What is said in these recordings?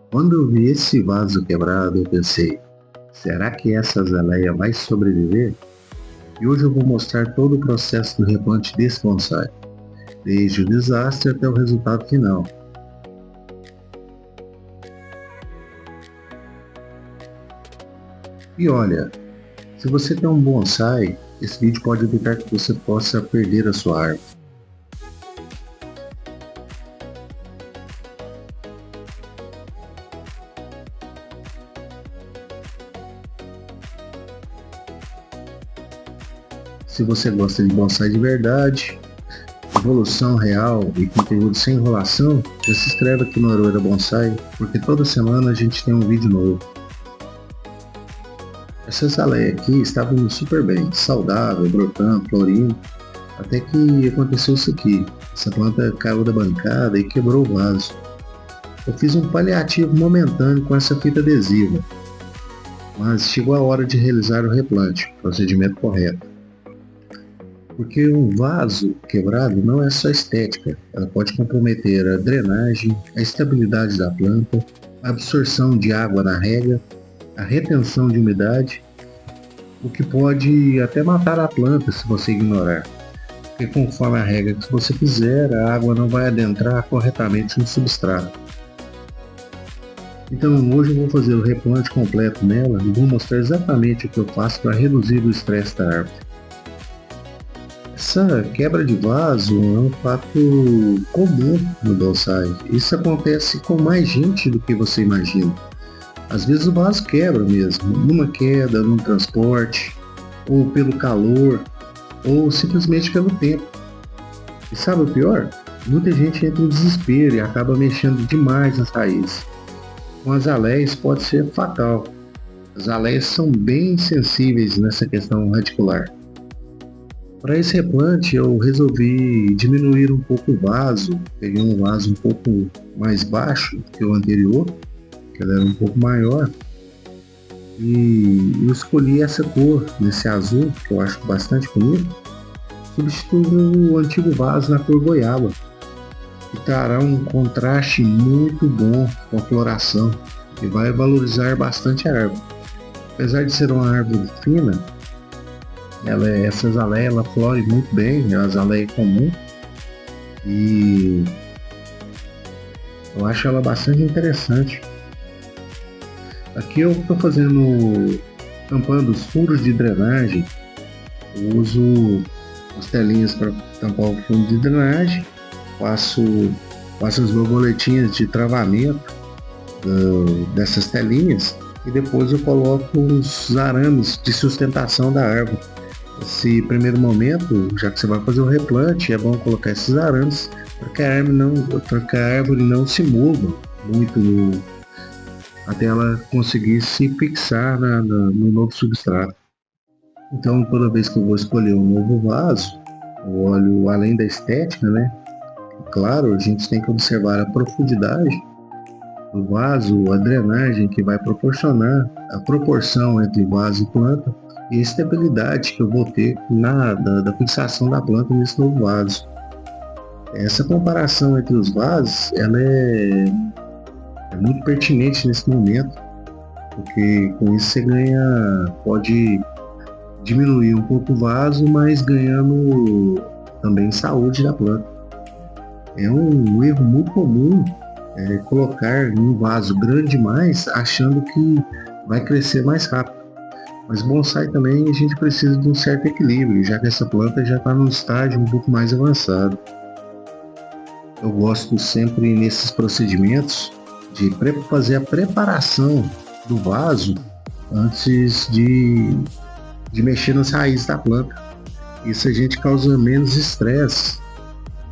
Quando eu vi esse vaso quebrado, eu pensei, será que essa azaleia vai sobreviver? E hoje eu vou mostrar todo o processo do replante desse bonsai, desde o desastre até o resultado final. E olha, se você tem um bonsai, esse vídeo pode evitar que você possa perder a sua árvore. Se você gosta de bonsai de verdade, evolução real e conteúdo sem enrolação, já se inscreve aqui no Aroeira Bonsai, porque toda semana a gente tem um vídeo novo. Essa azaleia aqui estava indo super bem, saudável, brotando, florindo, até que aconteceu isso aqui. Essa planta caiu da bancada e quebrou o vaso. Eu fiz um paliativo momentâneo com essa fita adesiva, mas chegou a hora de realizar o replante, procedimento correto. Porque um vaso quebrado não é só estética, ela pode comprometer a drenagem, a estabilidade da planta, a absorção de água na rega, a retenção de umidade, o que pode até matar a planta se você ignorar. Porque conforme a regra que você fizer, a água não vai adentrar corretamente no substrato. Então hoje eu vou fazer o replante completo nela e vou mostrar exatamente o que eu faço para reduzir o estresse da árvore. Essa quebra de vaso é um fato comum no bonsai. Isso acontece com mais gente do que você imagina. Às vezes o vaso quebra mesmo, numa queda, num transporte, ou pelo calor, ou simplesmente pelo tempo. E sabe o pior? Muita gente entra em desespero e acaba mexendo demais nas raízes. Com as aleias pode ser fatal. As aleias são bem sensíveis nessa questão radicular. Para esse replante eu resolvi diminuir um pouco o vaso, peguei um vaso um pouco mais baixo que o anterior, que ele era um pouco maior, e eu escolhi essa cor, nesse azul, que eu acho bastante bonito, substituindo o antigo vaso na cor goiaba, que trará um contraste muito bom com a floração e vai valorizar bastante a árvore. Apesar de ser uma árvore fina, essa azaleia ela flore muito bem, é uma azaleia comum e eu acho ela bastante interessante. Aqui eu estou tampando os furos de drenagem. Eu uso as telinhas para tampar o fundo de drenagem, passo as borboletinhas de travamento dessas telinhas e depois eu coloco os arames de sustentação da árvore. Esse primeiro momento, já que você vai fazer o replante, é bom colocar esses arames para que a árvore não se mova muito até ela conseguir se fixar no novo substrato. Então, toda vez que eu vou escolher um novo vaso, eu olho além da estética, né? Claro, a gente tem que observar a profundidade do vaso, a drenagem que vai proporcionar, a proporção entre vaso e planta e a estabilidade que eu vou ter da fixação da planta nesse novo vaso. Essa comparação entre os vasos, ela é muito pertinente nesse momento, porque com isso você pode diminuir um pouco o vaso, mas ganhando também saúde da planta. É um erro muito comum colocar um vaso grande demais achando que vai crescer mais rápido. Mas bonsai também a gente precisa de um certo equilíbrio, já que essa planta já está num estágio um pouco mais avançado. Eu gosto sempre nesses procedimentos de fazer a preparação do vaso antes de mexer nas raízes da planta. Isso a gente causa menos estresse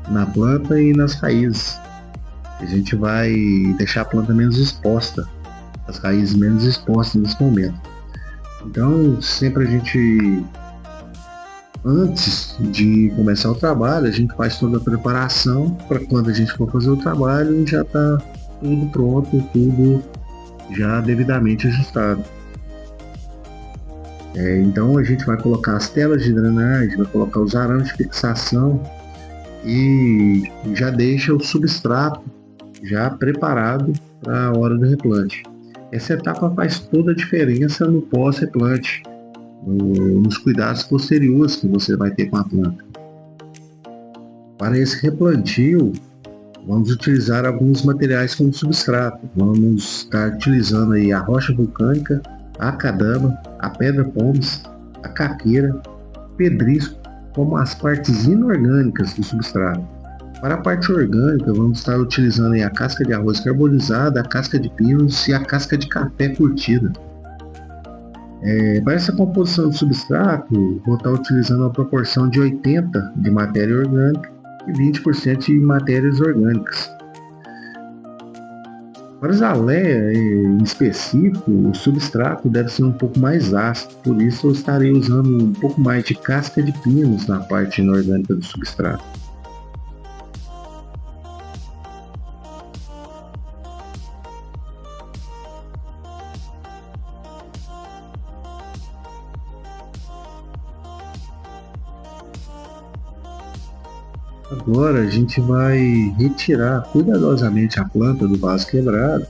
na planta e nas raízes. A gente vai deixar a planta menos exposta, as raízes menos expostas nesse momento. Então, sempre antes de começar o trabalho, a gente faz toda a preparação para quando a gente for fazer o trabalho já está tudo pronto, tudo já devidamente ajustado. Então a gente vai colocar as telas de drenagem, vai colocar os arames de fixação e já deixa o substrato já preparado para a hora do replante. Essa etapa faz toda a diferença no pós-replante, nos cuidados posteriores que você vai ter com a planta. Para esse replantio, vamos utilizar alguns materiais como substrato. Vamos estar utilizando aí a rocha vulcânica, a acadama, a pedra pómez, a caqueira, pedrisco, como as partes inorgânicas do substrato. Para a parte orgânica, vamos estar utilizando aí a casca de arroz carbonizada, a casca de pinos e a casca de café curtida. Para essa composição do substrato, vou estar utilizando uma proporção de 80% de matéria orgânica e 20% de matérias orgânicas. Para a azaleia, em específico, o substrato deve ser um pouco mais ácido, por isso eu estarei usando um pouco mais de casca de pinos na parte inorgânica do substrato. Agora a gente vai retirar cuidadosamente a planta do vaso quebrado,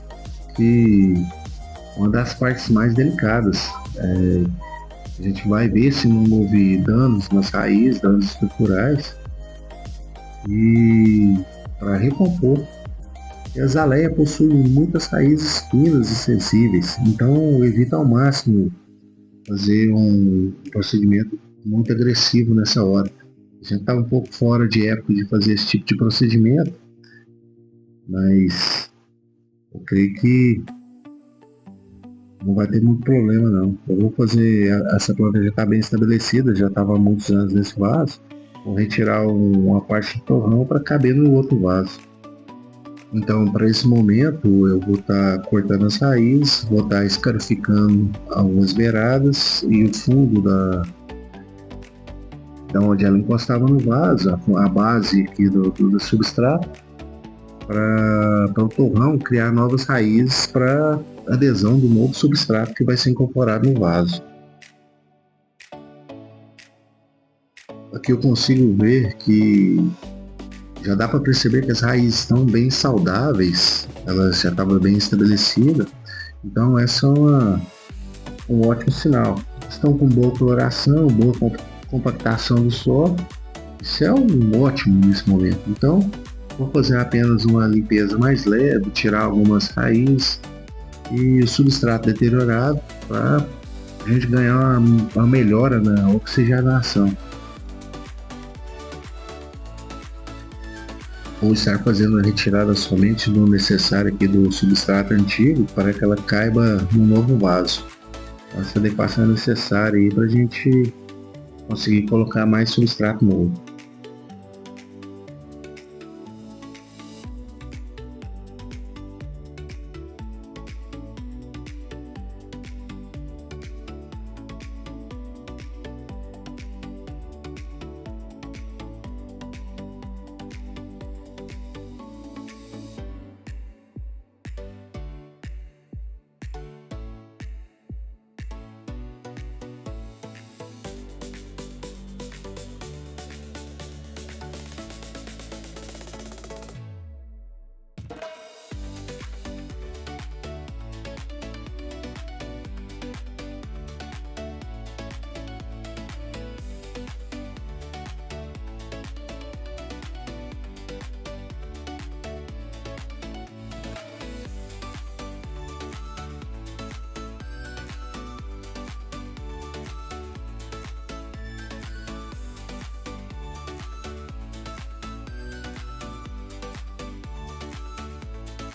que é uma das partes mais delicadas. A gente vai ver se não houve danos nas raízes, danos estruturais, e para recompor. E a azaleia possui muitas raízes finas e sensíveis, então evita ao máximo fazer um procedimento muito agressivo nessa hora. A gente está um pouco fora de época de fazer esse tipo de procedimento, mas eu creio que não vai ter muito problema não. Eu vou fazer, essa planta já está bem estabelecida, já estava há muitos anos nesse vaso. Vou retirar uma parte do torrão para caber no outro vaso. Então, para esse momento, eu vou estar cortando as raízes, vou estar escarificando algumas beiradas e o fundo da onde ela encostava no vaso, a base aqui do substrato, para o torrão criar novas raízes para adesão do novo substrato que vai ser incorporado no vaso. Aqui eu consigo ver que já dá para perceber que as raízes estão bem saudáveis, elas já estavam bem estabelecidas, então essa é um ótimo sinal. Estão com boa coloração, boa compactação do solo, isso é um ótimo nesse momento. Então vou fazer apenas uma limpeza mais leve, tirar algumas raízes e o substrato deteriorado para a gente ganhar uma melhora na oxigenação. Vou estar fazendo a retirada somente do necessário aqui do substrato antigo para que ela caiba no novo vaso. Essa adequação é necessária aí para a gente conseguir colocar mais substrato novo.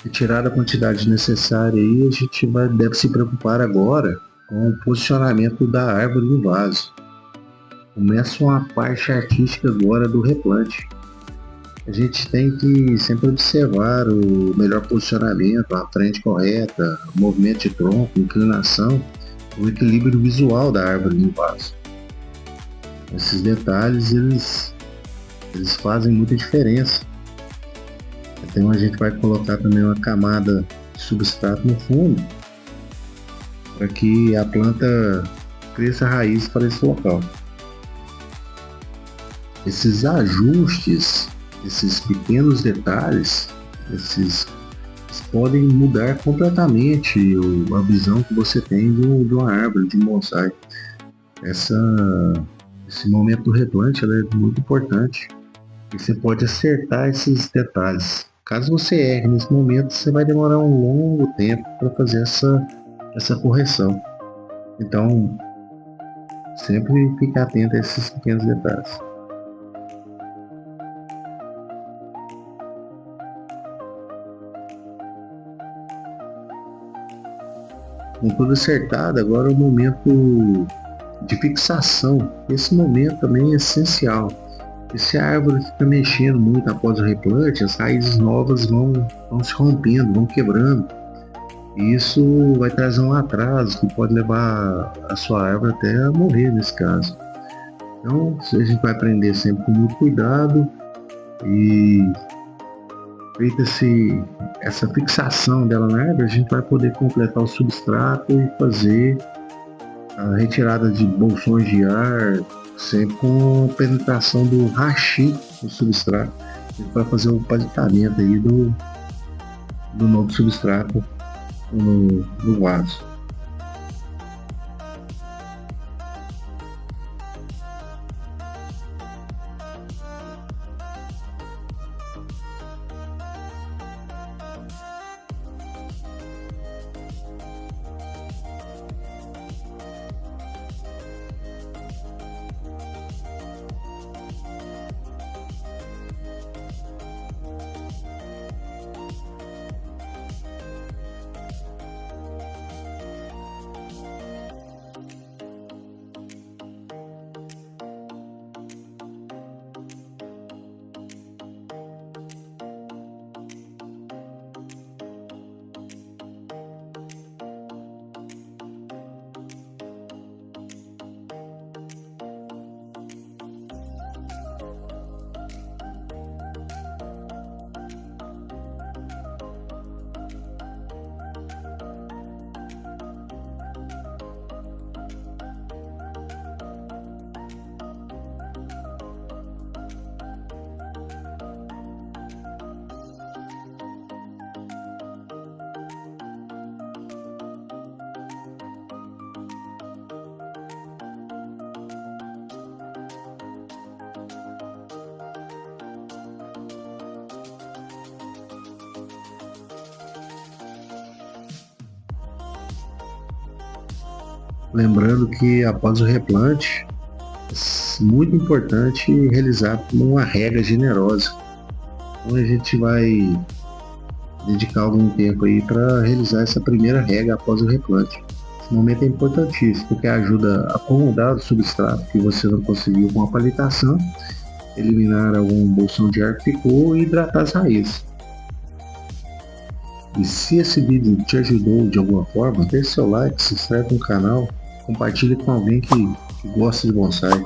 Retirada a quantidade necessária aí, a gente deve se preocupar agora com o posicionamento da árvore no vaso. Começa uma parte artística agora do replante. A gente tem que sempre observar o melhor posicionamento, a frente correta, o movimento de tronco, inclinação, o equilíbrio visual da árvore no vaso. Esses detalhes, eles fazem muita diferença. Então a gente vai colocar também uma camada de substrato no fundo para que a planta cresça raiz para esse local. Esses ajustes, esses pequenos detalhes, esses podem mudar completamente a visão que você tem de uma árvore, de um bonsai. Essa, esse momento do replante é muito importante e você pode acertar esses detalhes. Caso você erre nesse momento, você vai demorar um longo tempo para fazer essa correção. Então, sempre fique atento a esses pequenos detalhes. Com tudo acertado, agora é o momento de fixação. Esse momento também é essencial. E se a árvore fica mexendo muito após o replante, as raízes novas vão se rompendo, vão quebrando. E isso vai trazer um atraso que pode levar a sua árvore até a morrer nesse caso. Então a gente vai aprender sempre com muito cuidado e feita essa fixação dela na árvore, a gente vai poder completar o substrato e fazer a retirada de bolsões de ar, sempre com a penetração do hashi no substrato. A gente vai fazer o palitamento aí do novo substrato no vaso. Lembrando que após o replante, é muito importante realizar uma rega generosa. Então a gente vai dedicar algum tempo aí para realizar essa primeira rega após o replante. Esse momento é importantíssimo porque ajuda a acomodar o substrato que você não conseguiu com a palitação, eliminar algum bolsão de ar que ficou e hidratar as raízes. E se esse vídeo te ajudou de alguma forma, deixe seu like, se inscreve no canal, compartilhe com alguém que gosta de bonsai.